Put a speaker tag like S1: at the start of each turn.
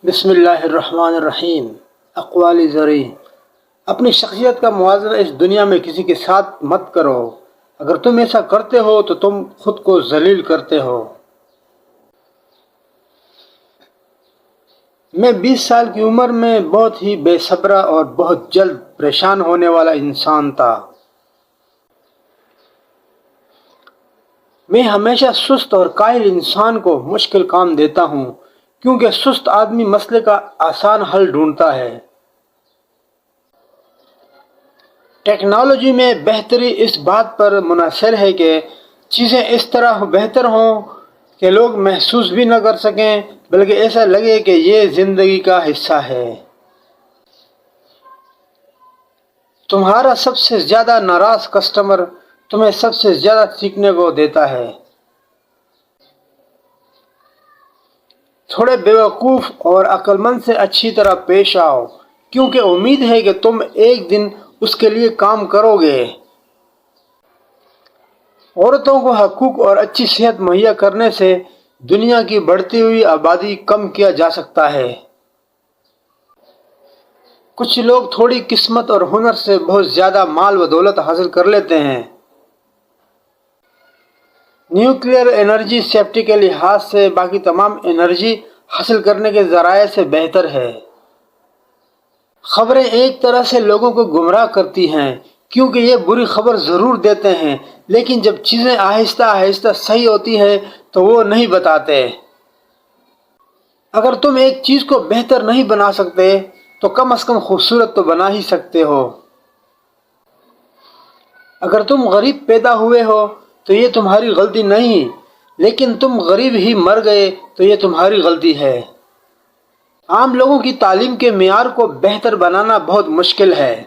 S1: بسم اللہ الرحمن الرحیم۔ اقوال زرعی: اپنی شخصیت کا موازنہ اس دنیا میں کسی کے ساتھ مت کرو۔ اگر تم ایسا کرتے ہو تو تم خود کو ذلیل کرتے ہو۔ میں 20 سال کی عمر میں بہت ہی بے صبرا اور بہت جلد پریشان ہونے والا انسان تھا۔ میں ہمیشہ سست اور کاہل انسان کو مشکل کام دیتا ہوں، کیونکہ سست آدمی مسئلے کا آسان حل ڈھونڈتا ہے۔ ٹیکنالوجی میں بہتری اس بات پر منحصر ہے کہ چیزیں اس طرح بہتر ہوں کہ لوگ محسوس بھی نہ کر سکیں، بلکہ ایسا لگے کہ یہ زندگی کا حصہ ہے۔ تمہارا سب سے زیادہ ناراض کسٹمر تمہیں سب سے زیادہ سیکھنے کو دیتا ہے۔ تھوڑے بیوقوف اور عقل مند سے اچھی طرح پیش آؤ، کیونکہ امید ہے کہ تم ایک دن اس کے لیے کام کرو گے۔ عورتوں کو حقوق اور اچھی صحت مہیا کرنے سے دنیا کی بڑھتی ہوئی آبادی کم کیا جا سکتا ہے۔ کچھ لوگ تھوڑی قسمت اور ہنر سے بہت زیادہ مال و دولت حاصل کر لیتے ہیں۔ نیوکلیئر انرجی سیفٹی کے لحاظ سے باقی تمام انرجی حاصل کرنے کے ذرائع سے بہتر ہے۔ خبریں ایک طرح سے لوگوں کو گمراہ کرتی ہیں، کیونکہ یہ بری خبر ضرور دیتے ہیں، لیکن جب چیزیں آہستہ آہستہ صحیح ہوتی ہیں تو وہ نہیں بتاتے۔ اگر تم ایک چیز کو بہتر نہیں بنا سکتے تو کم از کم خوبصورت تو بنا ہی سکتے ہو۔ اگر تم غریب پیدا ہوئے ہو تو یہ تمہاری غلطی نہیں، لیکن تم غریب ہی مر گئے تو یہ تمہاری غلطی ہے۔ عام لوگوں کی تعلیم کے معیار کو بہتر بنانا بہت مشکل ہے۔